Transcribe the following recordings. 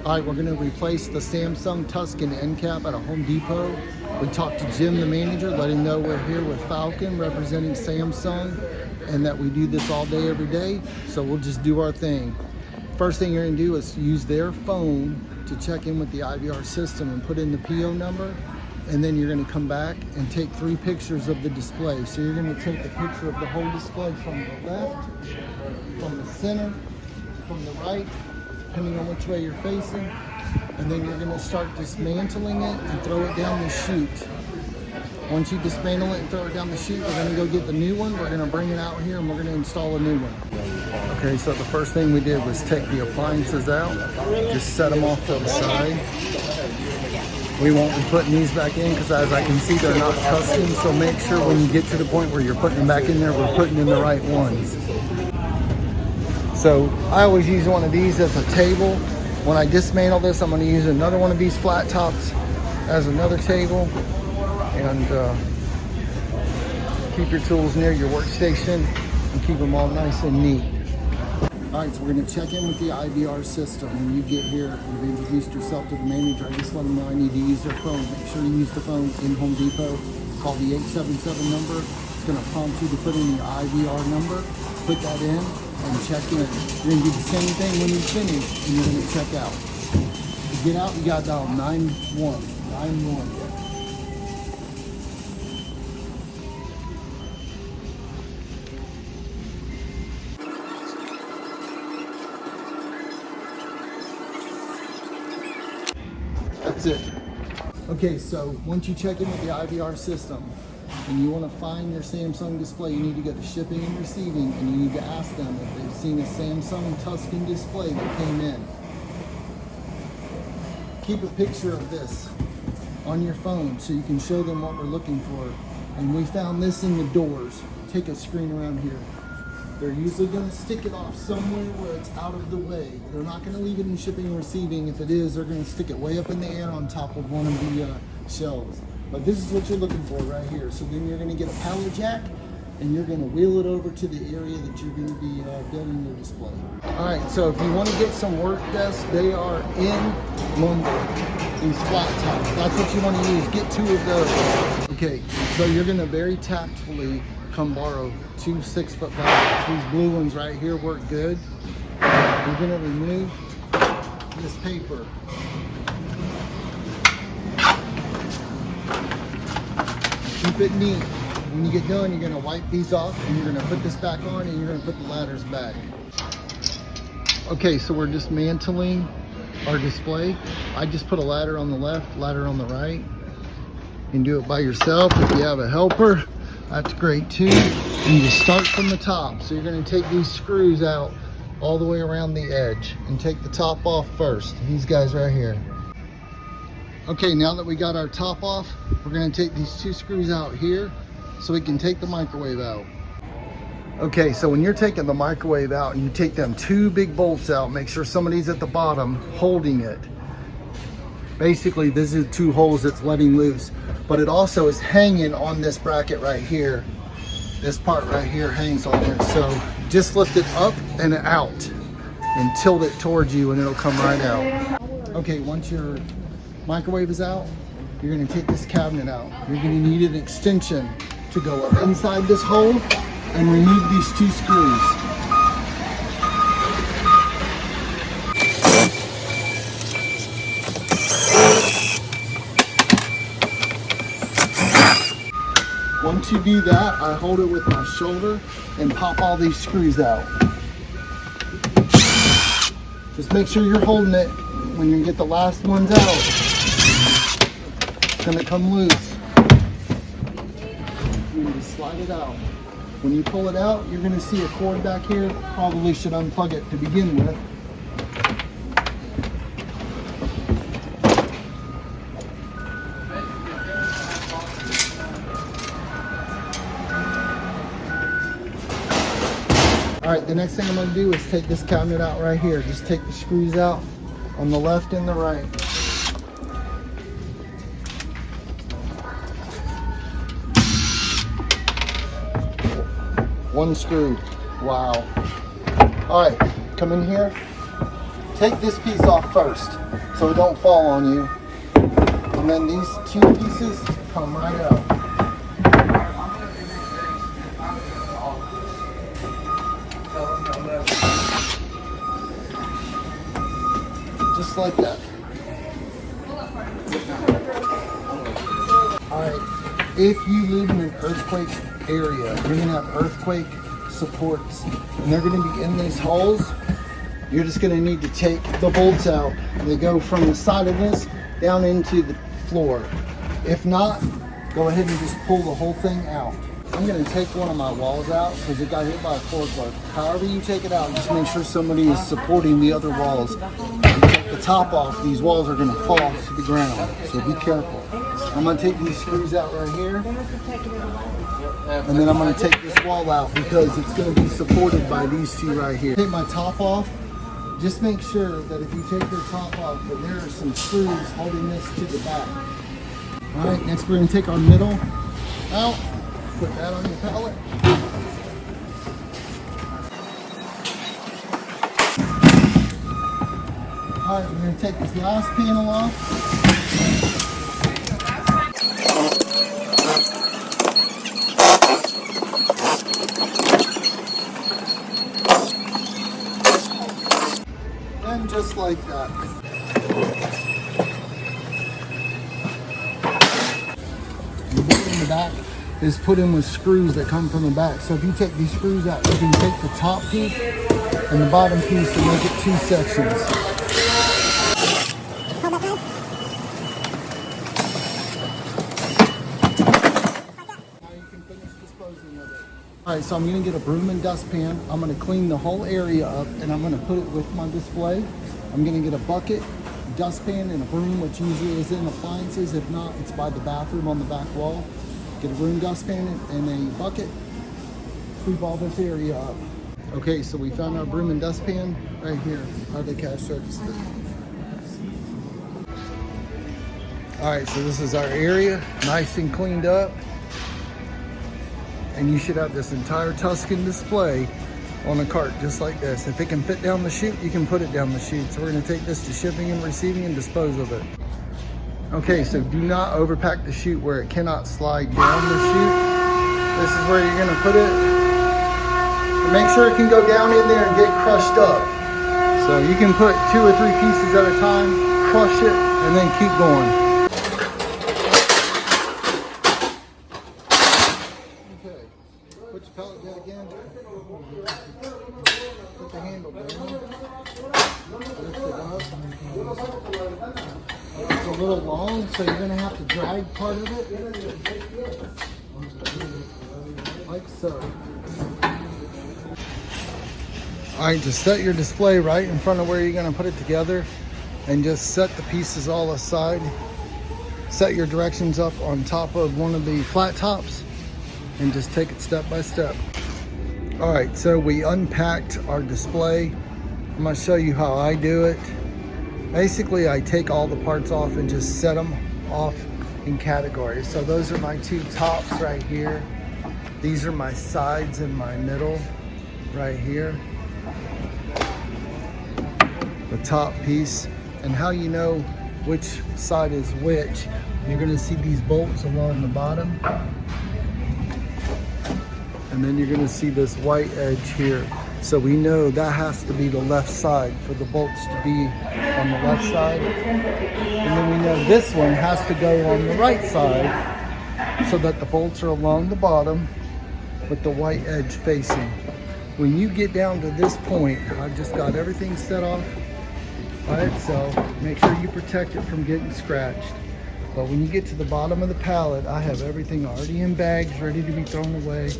All right, we're gonna replace the Samsung Tuscan end cap at a Home Depot. We talked to Jim, the manager, let him know we're here with Falcon representing Samsung and that we do this all day, every day. So we'll just do our thing. First thing you're gonna do is use their phone to check in with the IVR system and put in the PO number. And then you're gonna come back and take 3 pictures of the display. So you're gonna take the picture of the whole display from the left, from the center, from the right, depending on which way you're facing, and then you're going to start dismantling it and throw it down the chute. Once you dismantle it and throw it down the chute, we're going to go get the new one. We're going to bring it out here and we're going to install a new one. Okay, so the first thing we did was take the appliances out, just set them off to the side. We won't be putting these back in because as I can see they're not custom, so make sure when you get to the point where you're putting them back in there, we're putting in the right ones. So I always use one of these as a table. When I dismantle this, I'm going to use another one of these flat tops as another table. And keep your tools near your workstation and keep them all nice and neat. All right, so we're going to check in with the IVR system. When you get here, you've introduced yourself to the manager. I just let them know I need to use their phone. Make sure you use the phone in Home Depot. Call the 877 number. It's going to prompt you to put in your IVR number. Put that in and check in. You're going to do the same thing when you finish and you're going to check out. To get out, you got to dial 9191. That's it. Okay, so once you check in with the IVR system and you want to find your Samsung display, you need to go to shipping and receiving and you need to ask them if they've seen a Samsung Tuscan display that came in. Keep a picture of this on your phone so you can show them what we're looking for. And we found this in the doors. Take a screen around here. They're usually going to stick it off somewhere where it's out of the way. They're not going to leave it in shipping and receiving. If it is, they're going to stick it way up in the air on top of one of the shelves. But this is what you're looking for right here. So then you're going to get a pallet jack and you're going to wheel it over to the area that you're going to be building your display. All right, so if you want to get some work desks, they are in lumber, these flat tops. That's what you want to use. Get 2 of those. Okay, so you're going to very tactfully come borrow 2 6-foot pallets. These blue ones right here work good. You're going to remove this paper. Keep it neat. When you get done, you're going to wipe these off and you're going to put this back on and you're going to put the ladders back. Okay, so we're dismantling our display. I just put a ladder on the left, ladder on the right. You can do it by yourself. If you have a helper, that's great too. And you start from the top. So you're going to take these screws out all the way around the edge and take the top off first. These guys right here. Okay, now that we got our top off, we're going to take these 2 screws out here so we can take the microwave out. Okay, so when you're taking the microwave out and you take them 2 big bolts out, make sure somebody's at the bottom holding it. Basically, this is 2 holes that's letting loose, but it also is hanging on this bracket right here. This part right here hangs on there. So just lift it up and out and tilt it towards you and it'll come right out. Okay, once your microwave is out, you're going to take this cabinet out. You're going to need an extension to go up inside this hole and remove these 2 screws. Once you do that, I hold it with my shoulder and pop all these screws out. Just make sure you're holding it when you get the last ones out. It's going to come loose. You just slide it out. When you pull it out, you're going to see a cord back here. Probably should unplug it to begin with. All right, the next thing I'm going to do is take this cabinet out right here. Just take the screws out on the left and the right. One screw. Wow. All right, come in here. take this piece off first so it don't fall on you. And then these two pieces come right out. Just like that. Alright, if you live in an earthquake area, you're going to have earthquake supports, and they're going to be in these holes. You're just going to need to take the bolts out. They go from the side of this down into the floor. If not, go ahead and just pull the whole thing out. I'm going to take one of my walls out because it got hit by a forklift. However you take it out, just make sure somebody is supporting the other walls. You take the top off, these walls are going to fall to the ground, so be careful. I'm going to take these screws out right here, and then I'm going to take this wall out because it's going to be supported by these two right here. Take my top off. Just make sure that if you take your top off, that there are some screws holding this to the back. All right, next we're going to take our middle out. Put that on your pallet. All right, we're going to take this last panel off. And just like that. The bolt in the back is put in with screws that come from the back. So if you take these screws out, you can take the top piece and the bottom piece and make it two sections. Now you can finish disposing of it. All right, so I'm gonna get a broom and dustpan. I'm gonna clean the whole area up and I'm gonna put it with my display. I'm gonna get a bucket, dustpan, and a broom, which usually is in appliances. If not, it's by the bathroom on the back wall. Get a broom, dustpan, and a bucket. Sweep all this area up. Okay, so we found our broom and dustpan right here are the cash register. All right, so this is our area, nice and cleaned up. And you should have this entire Tuscan Display on a cart just like this. If it can fit down the chute, you can put it down the chute. So we're gonna take this to shipping and receiving and dispose of it. Okay, so do not overpack the chute where it cannot slide down the chute. This is where you're gonna put it. And make sure it can go down in there and get crushed up. So you can put 2 or 3 pieces at a time, crush it, and then keep going. Okay, put your pallet down again. Put the handle down. Lift it up. It's a little long, so you're going to have to drag part of it, like so. All right, just set your display right in front of where you're going to put it together, and just set the pieces all aside. Set your directions up on top of one of the flat tops, and just take it step by step. All right, so we unpacked our display. I'm going to show you how I do it. Basically, I take all the parts off and just set them off in categories. So those are my 2 tops right here. These are my sides and my middle right here. The top piece. And how you know which side is which, you're gonna see these bolts along the bottom. And then you're gonna see this white edge here. So we know that has to be the left side for the bolts to be on the left side. And then we know this one has to go on the right side so that the bolts are along the bottom with the white edge facing. When you get down to this point, I've just got everything set off by itself. Make sure you protect it from getting scratched. But when you get to the bottom of the pallet, I have everything already in bags, ready to be thrown away.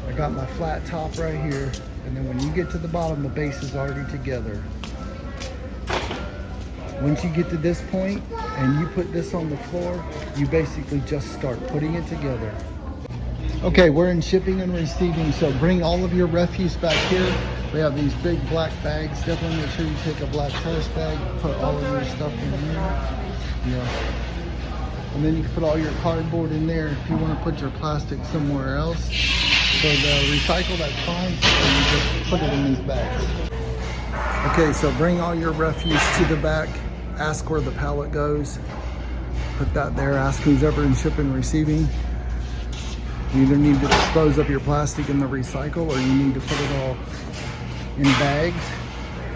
I got my flat top right here. And then when you get to the bottom, the base is already together. Once you get to this point and you put this on the floor, you basically just start putting it together. Okay, we're in shipping and receiving, so bring all of your refuse back here. We have these big black bags. Definitely make sure you take a black trash bag, put all of your stuff in here. Yeah. And then you can put all your cardboard in there if you want to put your plastic somewhere else. So the recycle, that's fine, and you just put it in these bags. Okay, so bring all your refuse to the back. Ask where the pallet goes. Put that there. Ask who's ever in shipping and receiving. You either need to dispose of your plastic in the recycle, or you need to put it all in bags.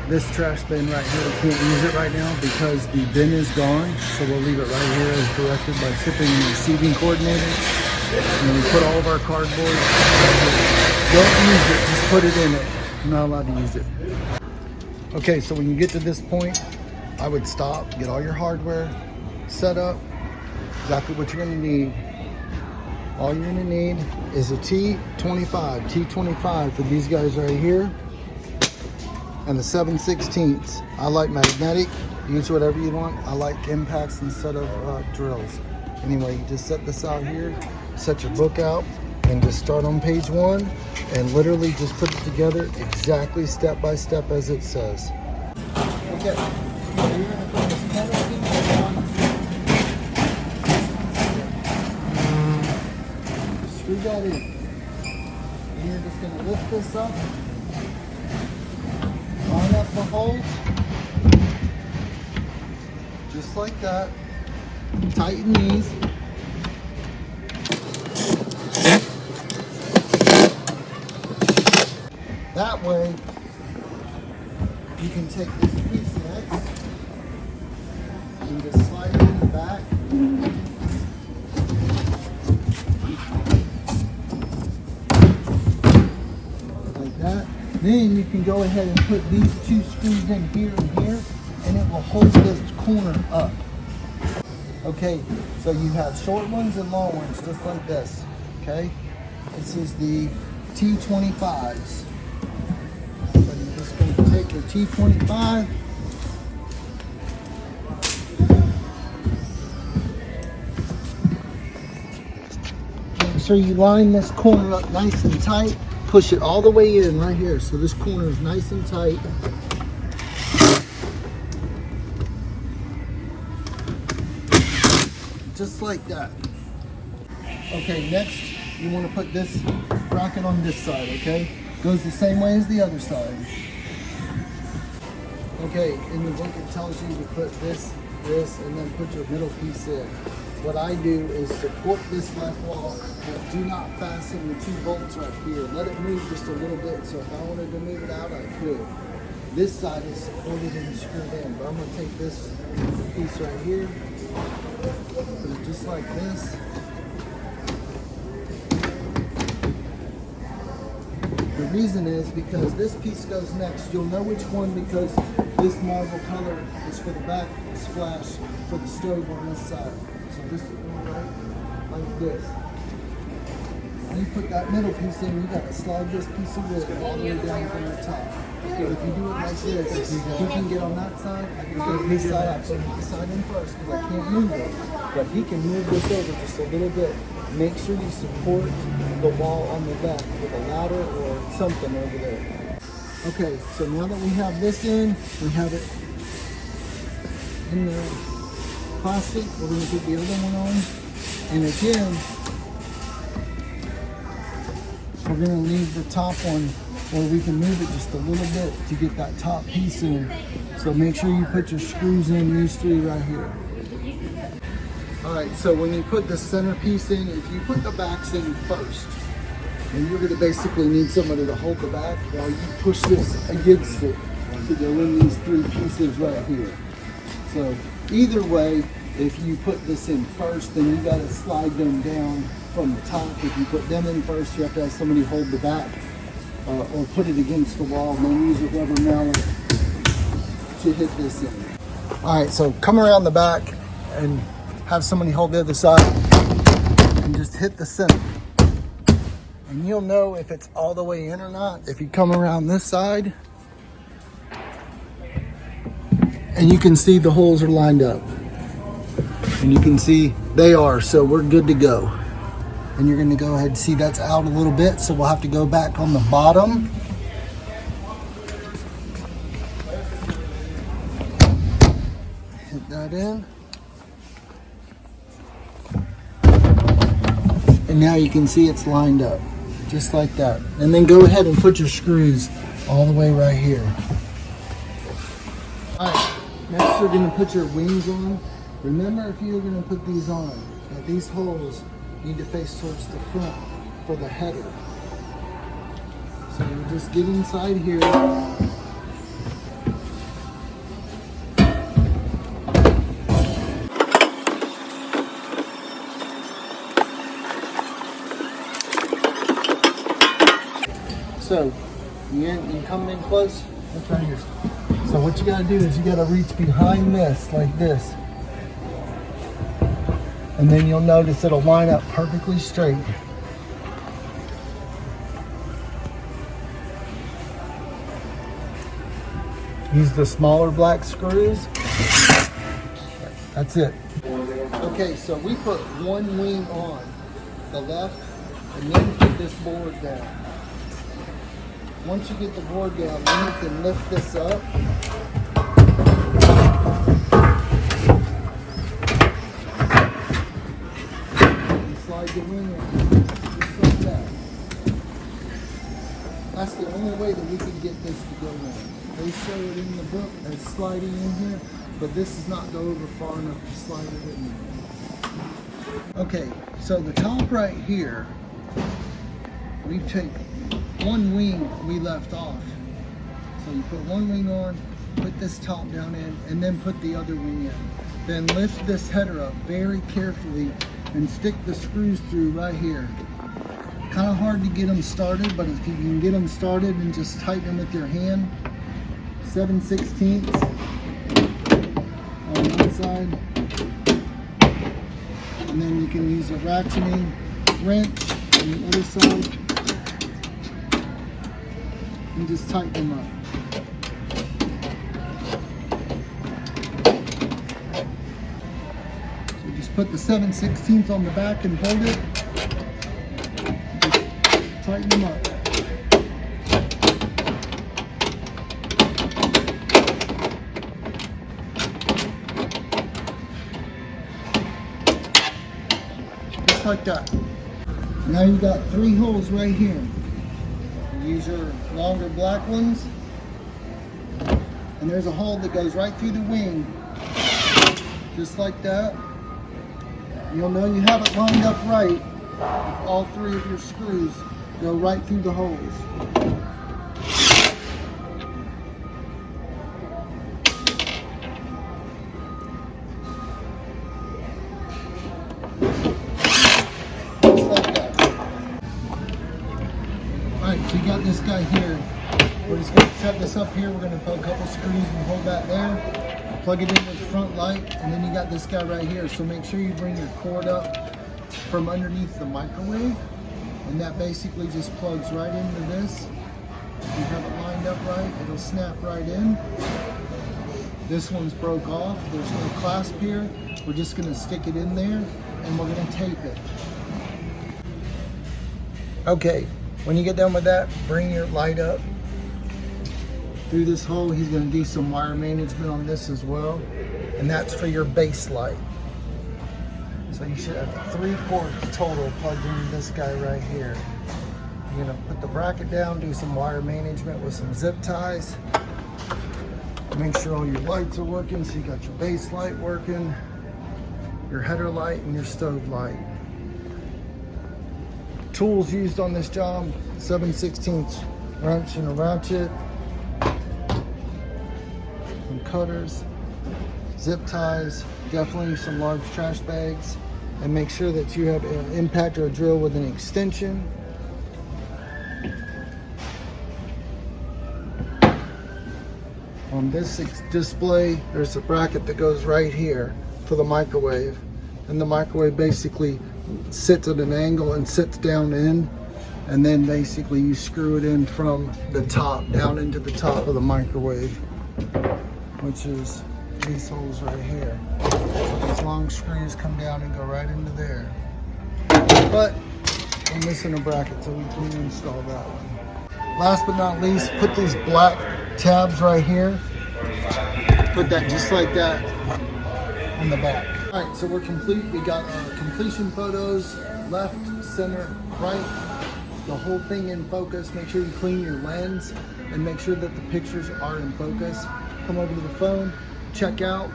This trash bin right here, we can't use it right now because the bin is gone. So we'll leave it right here as directed by shipping and receiving coordinator. And then we put all of our cardboard right here. Don't use it, just put it in it. You're not allowed to use it. Okay, so when you get to this point, I would stop, get all your hardware set up, exactly what you're gonna need. All you're gonna need is a T25 for these guys right here, and the 7/16. I like magnetic, use whatever you want. I like impacts instead of drills. Anyway, you just set this out here, set your book out, and just start on page 1, and literally just put it together exactly step by step as it says. Okay, so you're gonna put this corner piece on. Screw that in. And you're just gonna lift this up, line up the holes, just like that. Tighten these. That way, you can take this piece next and just slide it in the back. Like that. Then you can go ahead and put these 2 screws in here and here, and it will hold this corner up. Okay, so you have short ones and long ones, just like this. Okay, this is the T25s. So you're just going to take your T25, make sure you line this corner up nice and tight, push it all the way in right here, so this corner is nice and tight. Just like that. Okay, next you want to put this bracket on this side, okay? Goes the same way as the other side. Okay, in the book it tells you to put this, and then put your middle piece in. What I do is support this left wall, but do not fasten the 2 bolts right here. Let it move just a little bit, so if I wanted to move it out, I could. This side is supported and screwed in, but I'm going to take this piece right here, put it just like this. The reason is because this piece goes next. You'll know which one because this marble color is for the back splash for the stove on this side. So this is going right like this. When you put that middle piece in, you got to slide this piece of wood all the way down from the top. If you do it like this, he can get on that side, I can get this side. I put this side in first because I can't move it. But he can move this over just a little bit. Make sure you support the wall on the left with a ladder or something over there. Okay, so now that we have this in, we have it in the plastic. We're going to put the other one on. And again, we're going to leave the top one where we can move it just a little bit to get that top piece in. So make sure you put your screws in these 3 right here. Alright, so when you put the center piece in, if you put the backs in first, and you're going to basically need somebody to hold the back while you push this against it to go in these 3 pieces right here. So either way, if you put this in first, then you got to slide them down from the top. If you put them in first, you have to have somebody hold the back or put it against the wall and then use a rubber mallet to hit this in. Alright, so come around the back and have somebody hold the other side and just hit the center. And you'll know if it's all the way in or not if you come around this side and you can see the holes are lined up. And you can see they are, so we're good to go. And you're going to go ahead and see that's out a little bit, so we'll have to go back on the bottom. Hit that in. And now you can see it's lined up, just like that. And then go ahead and put your screws all the way right here. Alright, next you're going to put your wings on. Remember, if you're going to put these on, that these holes need to face towards the front for the header. So you just get inside here. So you come in close. Look right here. So what you gotta do is you gotta reach behind this like this. And then you'll notice it'll line up perfectly straight. Use the smaller black screws. That's it. Okay, so we put one wing on the left and then put this board down. Once you get the board down, then you can lift this up. And slide the wing in, just like that. That's the only way that we can get this to go in. They show it in the book as sliding in here, but this does not go over far enough to slide it in there. Okay, so the top right here, we take one wing we left off. So you put one wing on, put this top down in, and then put the other wing in. Then lift this header up very carefully and stick the screws through right here. Kind of hard to get them started, but if you can get them started and just tighten them with your hand, 7/16 on one side, and then you can use a ratcheting wrench on the other side and just tighten them up. So just put the 7/16 on the back and hold it. Just tighten them up. Just like that. Now you got 3 holes right here. Use your longer black ones, and there's a hole that goes right through the wing, just like that. You'll know you have it lined up right if all 3 of your screws go right through the holes. Just like that. Alright, so you got this guy here. We're just going to set this up here. We're going to put a couple screws and hold that there. Plug it into the front light, and then you got this guy right here. So make sure you bring your cord up from underneath the microwave, and that basically just plugs right into this. If you have it lined up right, it'll snap right in. This one's broke off. There's no clasp here. We're just going to stick it in there, and we're going to tape it. Okay. When you get done with that, bring your light up through this hole. He's going to do some wire management on this as well. And that's for your base light. So you should have 3 cords total plugged into this guy right here. You're going to put the bracket down, do some wire management with some zip ties. Make sure all your lights are working. So you got your base light working, your header light, and your stove light. Tools used on this job: 7/16 wrench and a ratchet, some cutters, zip ties, definitely some large trash bags, and make sure that you have an impact or a drill with an extension. On this display, there's a bracket that goes right here for the microwave, and the microwave basically sits at an angle and sits down in, and then basically you screw it in from the top down into the top of the microwave, which is these holes right here. So these long screws come down and go right into there. But I'm missing a bracket, so we can install that one. Last but not least, put these black tabs right here. Put that just like that on the back. All right, so we're complete. We got our completion photos, left, center, right, the whole thing in focus. Make sure you clean your lens and make sure that the pictures are in focus. come over to the phone, check out.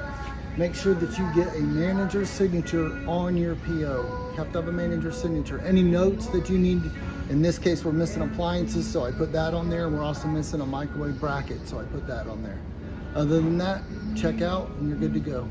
Make sure that you get a manager's signature on your PO. You have to have a manager's signature. Any notes that you need, in this case, we're missing appliances, so I put that on there. We're also missing a microwave bracket, so I put that on there. Other than that, check out and you're good to go.